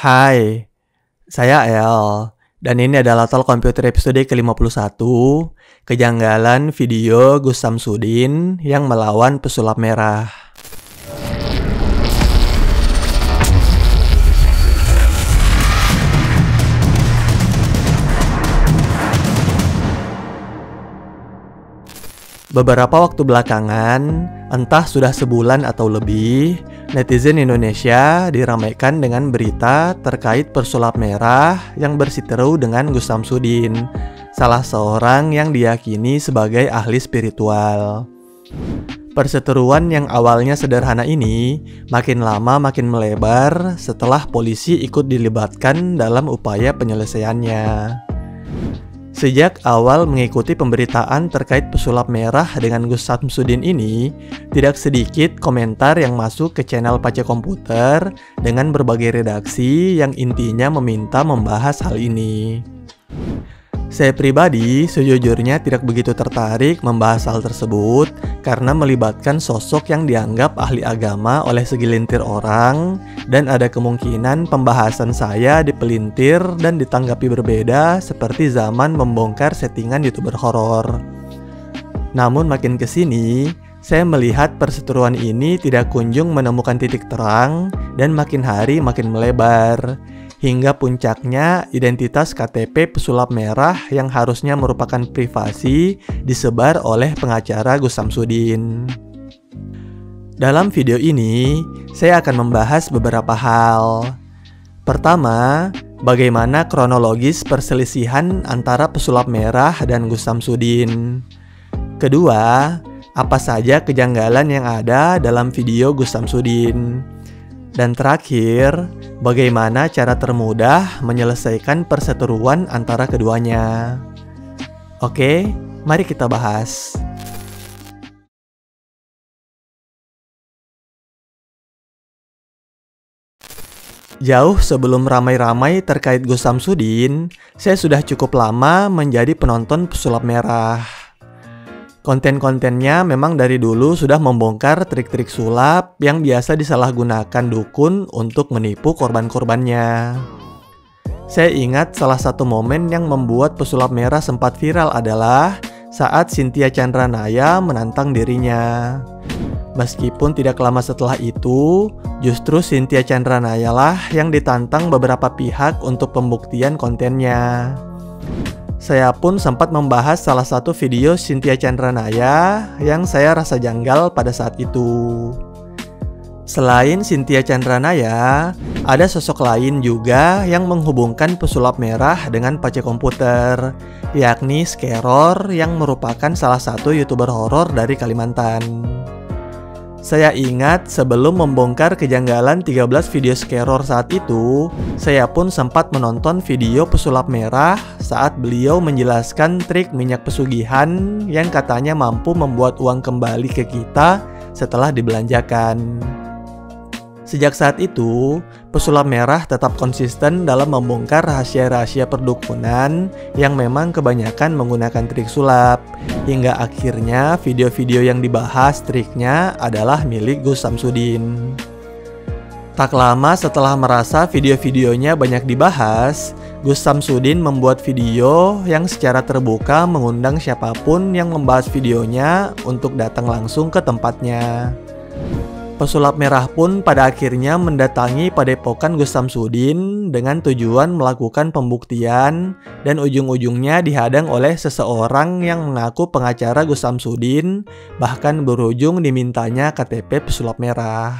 Hai, saya El, dan ini adalah Talk Komputer episode ke-51, Kejanggalan Video Gus Samsudin yang melawan pesulap merah. Beberapa waktu belakangan, entah sudah sebulan atau lebih, netizen Indonesia diramaikan dengan berita terkait pesulap merah yang bersiteru dengan Gus Samsudin, salah seorang yang diyakini sebagai ahli spiritual. Perseteruan yang awalnya sederhana ini makin lama makin melebar setelah polisi ikut dilibatkan dalam upaya penyelesaiannya. Sejak awal mengikuti pemberitaan terkait pesulap merah dengan Gus Samsudin ini, tidak sedikit komentar yang masuk ke channel Pace Komputer dengan berbagai redaksi yang intinya meminta membahas hal ini. Saya pribadi sejujurnya tidak begitu tertarik membahas hal tersebut karena melibatkan sosok yang dianggap ahli agama oleh segelintir orang dan ada kemungkinan pembahasan saya dipelintir dan ditanggapi berbeda seperti zaman membongkar settingan YouTuber horor. Namun makin kesini, saya melihat perseteruan ini tidak kunjung menemukan titik terang dan makin hari makin melebar. Hingga puncaknya identitas KTP pesulap merah yang harusnya merupakan privasi disebar oleh pengacara Gus Samsudin. Dalam video ini, saya akan membahas beberapa hal. Pertama, bagaimana kronologis perselisihan antara pesulap merah dan Gus Samsudin. Kedua, apa saja kejanggalan yang ada dalam video Gus Samsudin. Dan terakhir, bagaimana cara termudah menyelesaikan perseteruan antara keduanya. Oke, mari kita bahas. Jauh sebelum ramai-ramai terkait Gus Samsudin, saya sudah cukup lama menjadi penonton pesulap merah. Konten-kontennya memang dari dulu sudah membongkar trik-trik sulap yang biasa disalahgunakan dukun untuk menipu korban-korbannya. Saya ingat salah satu momen yang membuat pesulap merah sempat viral adalah saat Cynthia Chandranaya menantang dirinya. Meskipun tidak lama setelah itu, justru Cynthia Chandranaya lah yang ditantang beberapa pihak untuk pembuktian kontennya. Saya pun sempat membahas salah satu video Cynthia Chandranaya yang saya rasa janggal pada saat itu. Selain Cynthia Chandranaya, ada sosok lain juga yang menghubungkan pesulap merah dengan Pace Komputer, yakni Skeror yang merupakan salah satu YouTuber horor dari Kalimantan. Saya ingat sebelum membongkar kejanggalan 13 video Skeror saat itu, saya pun sempat menonton video pesulap merah saat beliau menjelaskan trik minyak pesugihan yang katanya mampu membuat uang kembali ke kita setelah dibelanjakan. Sejak saat itu, pesulap merah tetap konsisten dalam membongkar rahasia-rahasia perdukunan yang memang kebanyakan menggunakan trik sulap, hingga akhirnya video-video yang dibahas triknya adalah milik Gus Samsudin. Tak lama setelah merasa video-videonya banyak dibahas, Gus Samsudin membuat video yang secara terbuka mengundang siapapun yang membahas videonya untuk datang langsung ke tempatnya. Pesulap merah pun pada akhirnya mendatangi padepokan Gus Samsudin dengan tujuan melakukan pembuktian dan ujung-ujungnya dihadang oleh seseorang yang mengaku pengacara Gus Samsudin, bahkan berujung dimintanya KTP pesulap merah.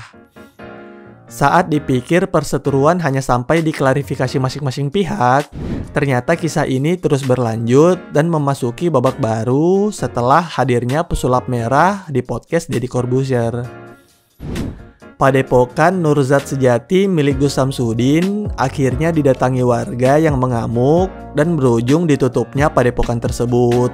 Saat dipikir perseteruan hanya sampai di klarifikasi masing-masing pihak, ternyata kisah ini terus berlanjut dan memasuki babak baru setelah hadirnya pesulap merah di podcast Deddy Corbuzier. Padepokan Nurzat Sejati milik Gus Samsudin akhirnya didatangi warga yang mengamuk dan berujung ditutupnya padepokan tersebut.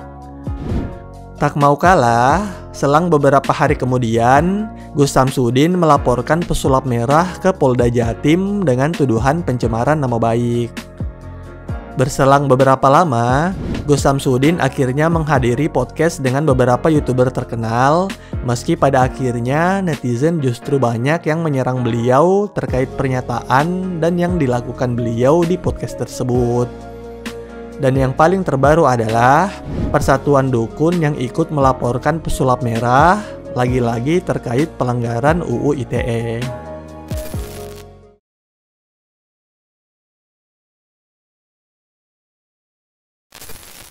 Tak mau kalah, selang beberapa hari kemudian, Gus Samsudin melaporkan pesulap merah ke Polda Jatim dengan tuduhan pencemaran nama baik. Berselang beberapa lama, Gus Samsudin akhirnya menghadiri podcast dengan beberapa YouTuber terkenal, Meski pada akhirnya netizen justru banyak yang menyerang beliau terkait pernyataan dan yang dilakukan beliau di podcast tersebut. Dan yang paling terbaru adalah Persatuan Dukun yang ikut melaporkan pesulap merah, lagi-lagi terkait pelanggaran UU ITE.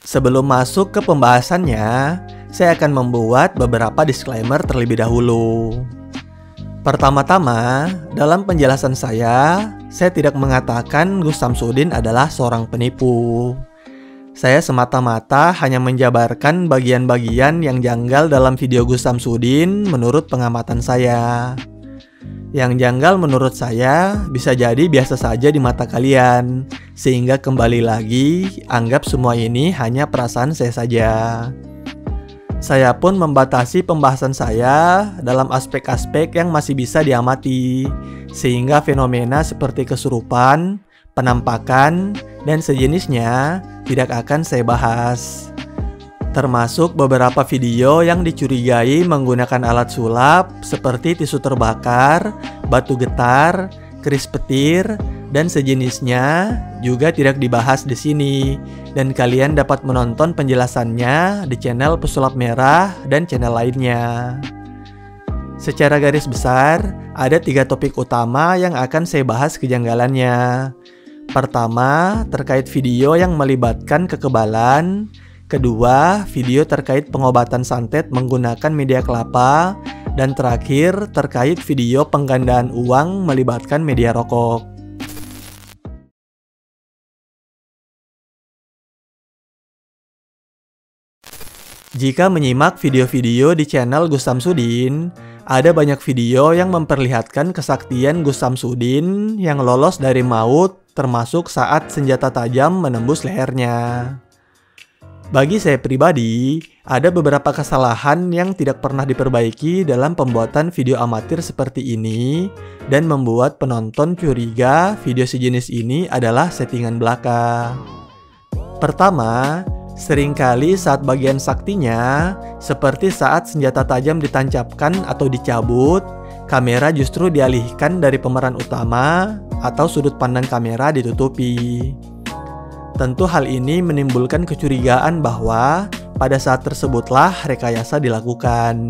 Sebelum masuk ke pembahasannya, saya akan membuat beberapa disclaimer terlebih dahulu. Pertama-tama, dalam penjelasan saya tidak mengatakan Gus Samsudin adalah seorang penipu. Saya semata-mata hanya menjabarkan bagian-bagian yang janggal dalam video Gus Samsudin menurut pengamatan saya. Yang janggal menurut saya bisa jadi biasa saja di mata kalian, sehingga kembali lagi anggap semua ini hanya perasaan saya saja. Saya pun membatasi pembahasan saya dalam aspek-aspek yang masih bisa diamati, sehingga fenomena seperti kesurupan, penampakan, dan sejenisnya tidak akan saya bahas. Termasuk beberapa video yang dicurigai menggunakan alat sulap seperti tisu terbakar, batu getar, keris petir, dan sejenisnya juga tidak dibahas di sini. Dan kalian dapat menonton penjelasannya di channel Pesulap Merah dan channel lainnya. Secara garis besar, ada 3 topik utama yang akan saya bahas kejanggalannya. Pertama, terkait video yang melibatkan kekebalan. Kedua, video terkait pengobatan santet menggunakan media kelapa. Dan terakhir, terkait video penggandaan uang melibatkan media rokok. Jika menyimak video-video di channel Gus Samsudin, ada banyak video yang memperlihatkan kesaktian Gus Samsudin yang lolos dari maut, termasuk saat senjata tajam menembus lehernya. Bagi saya pribadi, ada beberapa kesalahan yang tidak pernah diperbaiki dalam pembuatan video amatir seperti ini dan membuat penonton curiga video sejenis ini adalah settingan belaka. Pertama, seringkali saat bagian saktinya, seperti saat senjata tajam ditancapkan atau dicabut, kamera justru dialihkan dari pemeran utama atau sudut pandang kamera ditutupi. Tentu hal ini menimbulkan kecurigaan bahwa pada saat tersebutlah rekayasa dilakukan.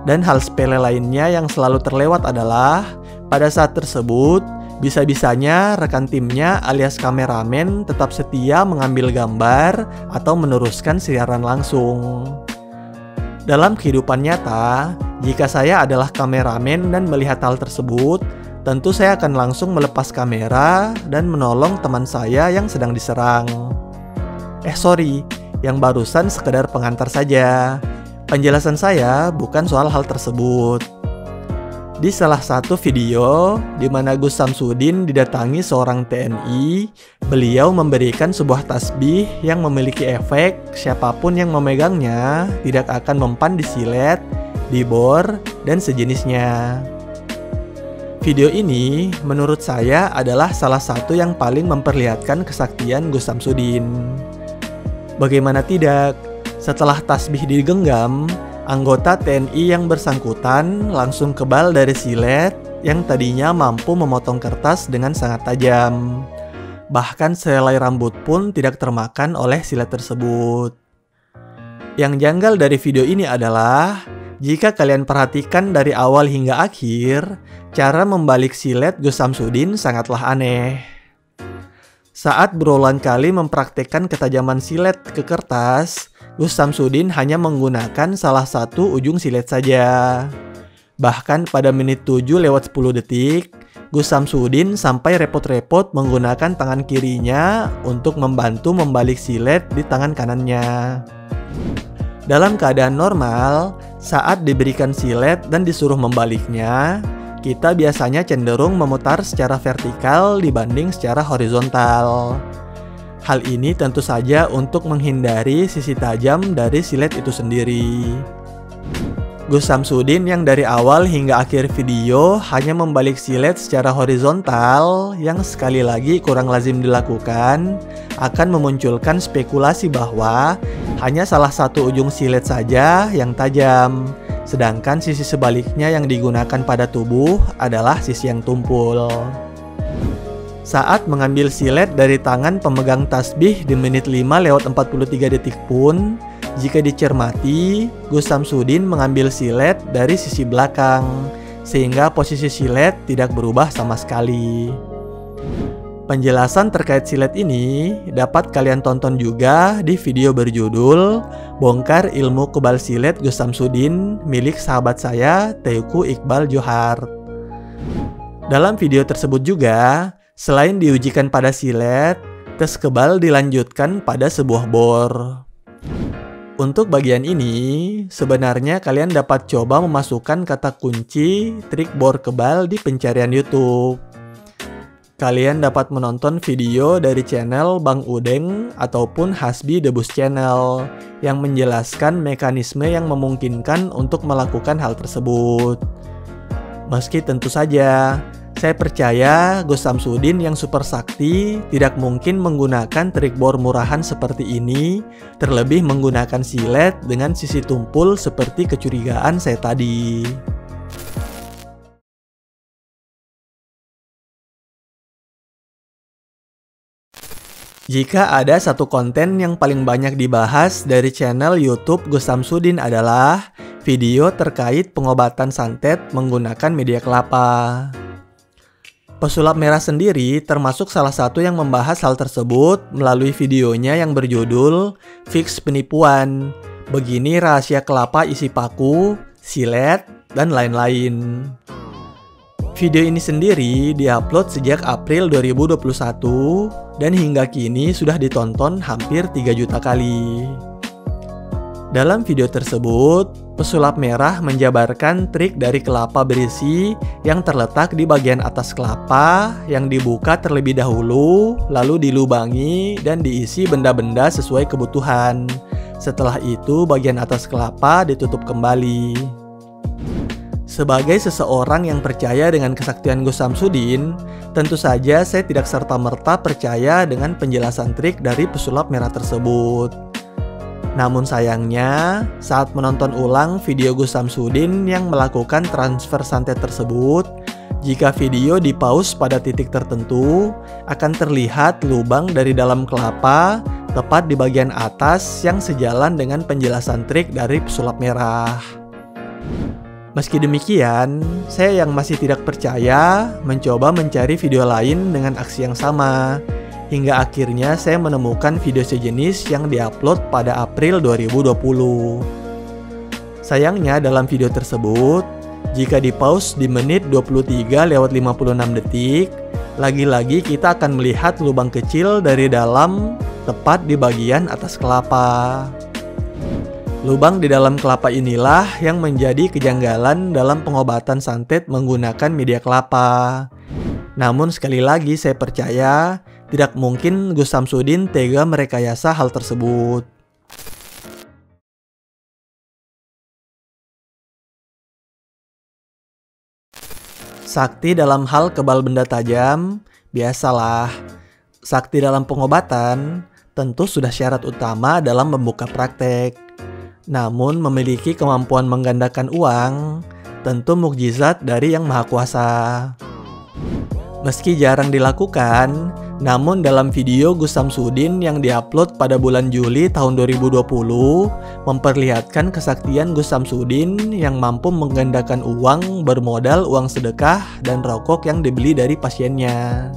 Dan hal sepele lainnya yang selalu terlewat adalah pada saat tersebut bisa-bisanya rekan timnya alias kameramen tetap setia mengambil gambar atau meneruskan siaran langsung. Dalam kehidupan nyata, jika saya adalah kameramen dan melihat hal tersebut, tentu saya akan langsung melepas kamera dan menolong teman saya yang sedang diserang. Yang barusan sekedar pengantar saja. Penjelasan saya bukan soal hal tersebut. Di salah satu video di mana Gus Samsudin didatangi seorang TNI, beliau memberikan sebuah tasbih yang memiliki efek siapapun yang memegangnya tidak akan mempan di silet, di bor, dan sejenisnya. Video ini menurut saya adalah salah satu yang paling memperlihatkan kesaktian Gus Samsudin. Bagaimana tidak, setelah tasbih digenggam, anggota TNI yang bersangkutan langsung kebal dari silet yang tadinya mampu memotong kertas dengan sangat tajam. Bahkan sehelai rambut pun tidak termakan oleh silet tersebut. Yang janggal dari video ini adalah jika kalian perhatikan dari awal hingga akhir, cara membalik silet Gus Samsudin sangatlah aneh. Saat berulang kali mempraktekkan ketajaman silet ke kertas, Gus Samsudin hanya menggunakan salah satu ujung silet saja. Bahkan pada menit 7:10 detik, Gus Samsudin sampai repot-repot menggunakan tangan kirinya untuk membantu membalik silet di tangan kanannya. Dalam keadaan normal, saat diberikan silet dan disuruh membaliknya, kita biasanya cenderung memutar secara vertikal dibanding secara horizontal. Hal ini tentu saja untuk menghindari sisi tajam dari silet itu sendiri. Gus Samsudin yang dari awal hingga akhir video hanya membalik silet secara horizontal yang sekali lagi kurang lazim dilakukan, akan memunculkan spekulasi bahwa hanya salah satu ujung silet saja yang tajam, sedangkan sisi sebaliknya yang digunakan pada tubuh adalah sisi yang tumpul. Saat mengambil silet dari tangan pemegang tasbih di menit 5:43 detik pun, jika dicermati, Gus Samsudin mengambil silet dari sisi belakang, sehingga posisi silet tidak berubah sama sekali. Penjelasan terkait silet ini dapat kalian tonton juga di video berjudul Bongkar Ilmu Kebal Silet Gus Samsudin milik sahabat saya Teuku Iqbal Johar. Dalam video tersebut juga, selain diujikan pada silet, tes kebal dilanjutkan pada sebuah bor. Untuk bagian ini, sebenarnya kalian dapat coba memasukkan kata kunci trik bor kebal di pencarian YouTube. Kalian dapat menonton video dari channel Bang Udeng ataupun Hasbi Debus Channel yang menjelaskan mekanisme yang memungkinkan untuk melakukan hal tersebut. Meski tentu saja, saya percaya Gus Samsudin yang super sakti tidak mungkin menggunakan trik bor murahan seperti ini, terlebih menggunakan silet dengan sisi tumpul seperti kecurigaan saya tadi. Jika ada satu konten yang paling banyak dibahas dari channel YouTube Gus Samsudin adalah video terkait pengobatan santet menggunakan media kelapa. Pesulap merah sendiri termasuk salah satu yang membahas hal tersebut melalui videonya yang berjudul Fix Penipuan, Begini Rahasia Kelapa Isi Paku, Silet, dan lain-lain. Video ini sendiri diupload sejak April 2021 dan hingga kini sudah ditonton hampir 3 juta kali. Dalam video tersebut, pesulap merah menjabarkan trik dari kelapa berisi yang terletak di bagian atas kelapa yang dibuka terlebih dahulu, lalu dilubangi dan diisi benda-benda sesuai kebutuhan. Setelah itu, bagian atas kelapa ditutup kembali. Sebagai seseorang yang percaya dengan kesaktian Gus Samsudin, tentu saja saya tidak serta-merta percaya dengan penjelasan trik dari pesulap merah tersebut. Namun sayangnya, saat menonton ulang video Gus Samsudin yang melakukan transfer santet tersebut, jika video di-pause pada titik tertentu, akan terlihat lubang dari dalam kelapa tepat di bagian atas yang sejalan dengan penjelasan trik dari pesulap merah. Meski demikian, saya yang masih tidak percaya mencoba mencari video lain dengan aksi yang sama. Hingga akhirnya saya menemukan video sejenis yang diupload pada April 2020. Sayangnya dalam video tersebut, jika di-pause di menit 23:56 detik, lagi-lagi kita akan melihat lubang kecil dari dalam tepat di bagian atas kelapa. Lubang di dalam kelapa inilah yang menjadi kejanggalan dalam pengobatan santet menggunakan media kelapa. Namun sekali lagi saya percaya tidak mungkin Gus Samsudin tega merekayasa hal tersebut. Sakti dalam hal kebal benda tajam, biasalah. Sakti dalam pengobatan tentu sudah syarat utama dalam membuka praktek. Namun memiliki kemampuan menggandakan uang tentu mukjizat dari Yang Maha Kuasa. Meski jarang dilakukan, namun dalam video Gus Samsudin yang diupload pada bulan Juli tahun 2020 memperlihatkan kesaktian Gus Samsudin yang mampu menggandakan uang bermodal uang sedekah dan rokok yang dibeli dari pasiennya.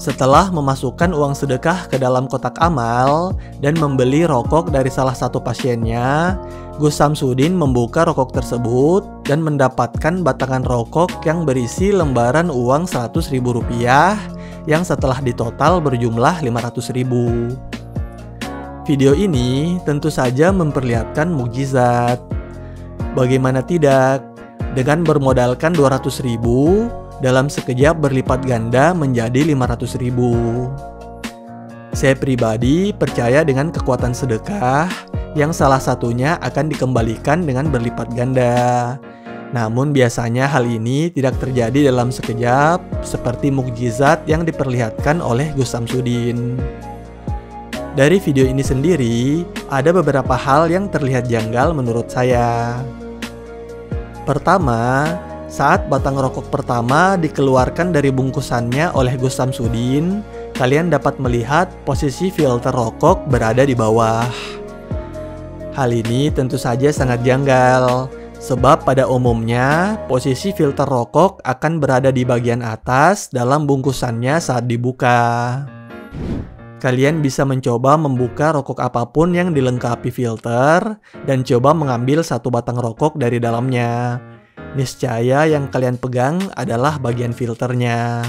Setelah memasukkan uang sedekah ke dalam kotak amal dan membeli rokok dari salah satu pasiennya, Gus Samsudin membuka rokok tersebut dan mendapatkan batangan rokok yang berisi lembaran uang Rp100.000 yang setelah ditotal berjumlah Rp500.000. Video ini tentu saja memperlihatkan mukjizat. Bagaimana tidak, dengan bermodalkan Rp200.000, dalam sekejap berlipat ganda menjadi Rp500.000. Saya pribadi percaya dengan kekuatan sedekah yang salah satunya akan dikembalikan dengan berlipat ganda. Namun biasanya hal ini tidak terjadi dalam sekejap seperti mukjizat yang diperlihatkan oleh Gus Samsudin. Dari video ini sendiri, ada beberapa hal yang terlihat janggal menurut saya. Pertama, saat batang rokok pertama dikeluarkan dari bungkusannya oleh Gus Samsudin, kalian dapat melihat posisi filter rokok berada di bawah. Hal ini tentu saja sangat janggal, sebab pada umumnya posisi filter rokok akan berada di bagian atas dalam bungkusannya saat dibuka. Kalian bisa mencoba membuka rokok apapun yang dilengkapi filter dan coba mengambil satu batang rokok dari dalamnya. Niscaya yang kalian pegang adalah bagian filternya.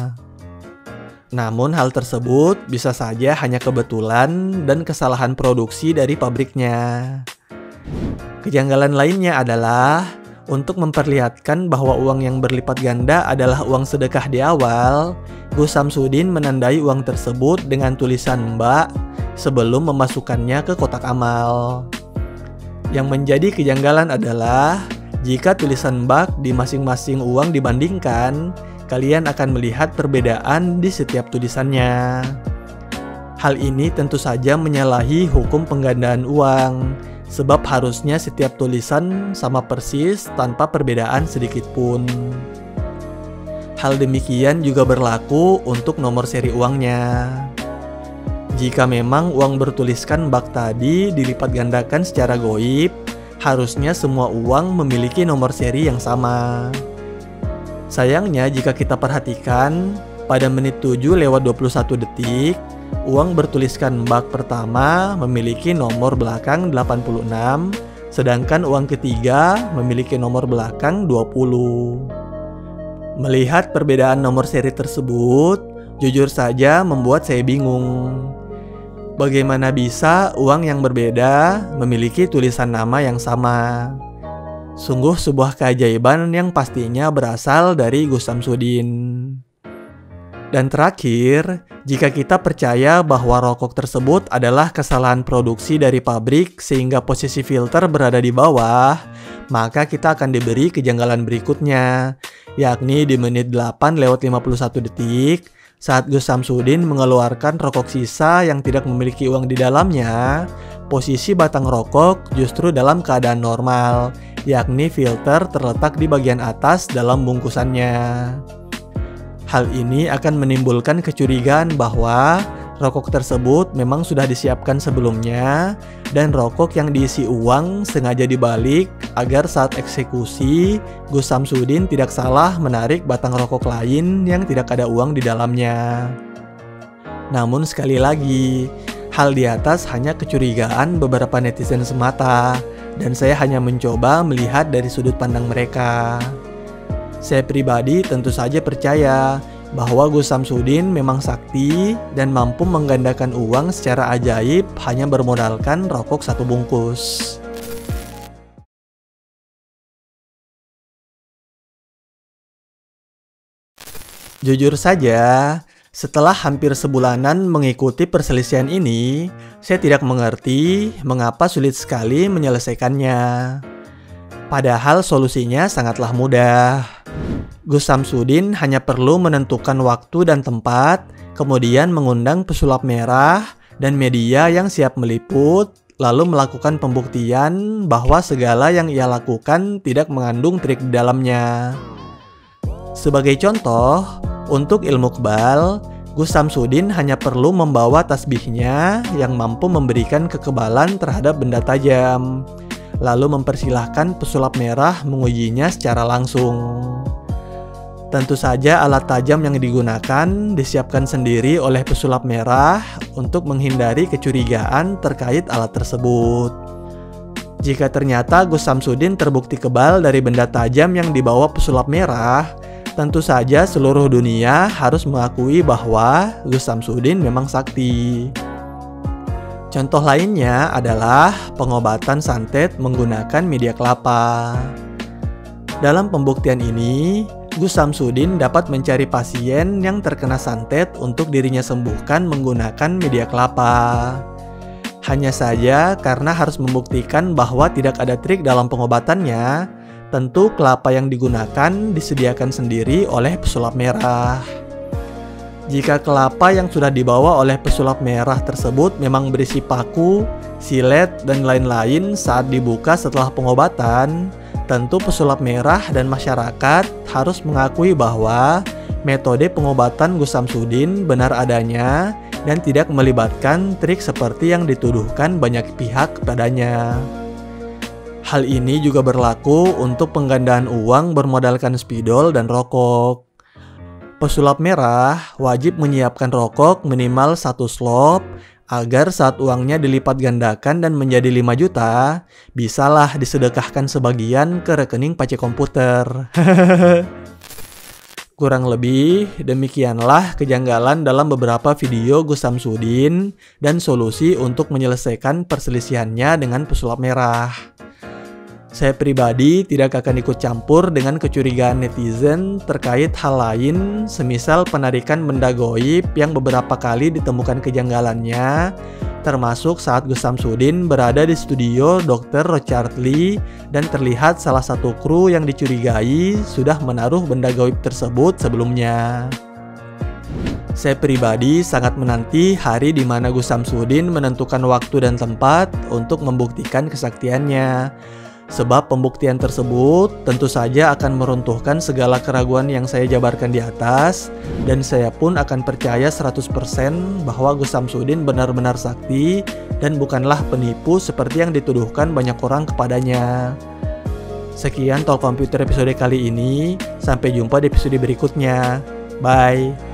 Namun hal tersebut bisa saja hanya kebetulan dan kesalahan produksi dari pabriknya. Kejanggalan lainnya adalah untuk memperlihatkan bahwa uang yang berlipat ganda adalah uang sedekah di awal, Gus Samsudin menandai uang tersebut dengan tulisan Mbak sebelum memasukkannya ke kotak amal. Yang menjadi kejanggalan adalah jika tulisan Mbak di masing-masing uang dibandingkan, kalian akan melihat perbedaan di setiap tulisannya. Hal ini tentu saja menyalahi hukum penggandaan uang, sebab harusnya setiap tulisan sama persis tanpa perbedaan sedikit pun. Hal demikian juga berlaku untuk nomor seri uangnya. Jika memang uang bertuliskan Mbak tadi dilipat gandakan secara goib, harusnya semua uang memiliki nomor seri yang sama. Sayangnya jika kita perhatikan, pada menit 7:21 detik, uang bertuliskan bak pertama memiliki nomor belakang 86, sedangkan uang ketiga memiliki nomor belakang 20. Melihat perbedaan nomor seri tersebut, jujur saja membuat saya bingung. Bagaimana bisa uang yang berbeda memiliki tulisan nama yang sama? Sungguh sebuah keajaiban yang pastinya berasal dari Gus Samsudin. Dan terakhir, jika kita percaya bahwa rokok tersebut adalah kesalahan produksi dari pabrik sehingga posisi filter berada di bawah, maka kita akan diberi kejanggalan berikutnya, yakni di menit 8:51 detik, saat Gus Samsudin mengeluarkan rokok sisa yang tidak memiliki uang di dalamnya, posisi batang rokok justru dalam keadaan normal, yakni filter terletak di bagian atas dalam bungkusannya. Hal ini akan menimbulkan kecurigaan bahwa rokok tersebut memang sudah disiapkan sebelumnya dan rokok yang diisi uang sengaja dibalik agar saat eksekusi Gus Samsudin tidak salah menarik batang rokok lain yang tidak ada uang di dalamnya. Namun sekali lagi, hal di atas hanya kecurigaan beberapa netizen semata dan saya hanya mencoba melihat dari sudut pandang mereka. Saya pribadi tentu saja percaya bahwa Gus Samsudin memang sakti dan mampu menggandakan uang secara ajaib hanya bermodalkan rokok satu bungkus. Jujur saja, setelah hampir sebulanan mengikuti perselisihan ini, saya tidak mengerti mengapa sulit sekali menyelesaikannya. Padahal solusinya sangatlah mudah. Gus Samsudin hanya perlu menentukan waktu dan tempat, kemudian mengundang pesulap merah dan media yang siap meliput, lalu melakukan pembuktian bahwa segala yang ia lakukan tidak mengandung trik di dalamnya. Sebagai contoh, untuk ilmu kebal, Gus Samsudin hanya perlu membawa tasbihnya yang mampu memberikan kekebalan terhadap benda tajam, lalu mempersilahkan pesulap merah mengujinya secara langsung. Tentu saja alat tajam yang digunakan disiapkan sendiri oleh pesulap merah untuk menghindari kecurigaan terkait alat tersebut. Jika ternyata Gus Samsudin terbukti kebal dari benda tajam yang dibawa pesulap merah, tentu saja seluruh dunia harus mengakui bahwa Gus Samsudin memang sakti. Contoh lainnya adalah pengobatan santet menggunakan media kelapa. Dalam pembuktian ini, Gus Samsudin dapat mencari pasien yang terkena santet untuk dirinya sembuhkan menggunakan media kelapa. Hanya saja karena harus membuktikan bahwa tidak ada trik dalam pengobatannya, tentu kelapa yang digunakan disediakan sendiri oleh pesulap merah. Jika kelapa yang sudah dibawa oleh pesulap merah tersebut memang berisi paku, silet, dan lain-lain saat dibuka setelah pengobatan, Tentu pesulap merah dan masyarakat harus mengakui bahwa metode pengobatan Gus Samsudin benar adanya dan tidak melibatkan trik seperti yang dituduhkan banyak pihak kepadanya. Hal ini juga berlaku untuk penggandaan uang bermodalkan spidol dan rokok. Pesulap merah wajib menyiapkan rokok minimal 1 slop agar saat uangnya dilipat gandakan dan menjadi 5 juta, bisalah disedekahkan sebagian ke rekening pace komputer. Kurang lebih demikianlah kejanggalan dalam beberapa video Gus Samsudin dan solusi untuk menyelesaikan perselisihannya dengan pesulap merah. Saya pribadi tidak akan ikut campur dengan kecurigaan netizen terkait hal lain, semisal penarikan benda goib yang beberapa kali ditemukan kejanggalannya, termasuk saat Gus Samsudin berada di studio Dr. Richard Lee dan terlihat salah satu kru yang dicurigai sudah menaruh benda goib tersebut sebelumnya. Saya pribadi sangat menanti hari di mana Gus Samsudin menentukan waktu dan tempat untuk membuktikan kesaktiannya. Sebab pembuktian tersebut tentu saja akan meruntuhkan segala keraguan yang saya jabarkan di atas, dan saya pun akan percaya 100% bahwa Gus Samsudin benar-benar sakti dan bukanlah penipu seperti yang dituduhkan banyak orang kepadanya. Sekian Talk Komputer episode kali ini, sampai jumpa di episode berikutnya. Bye.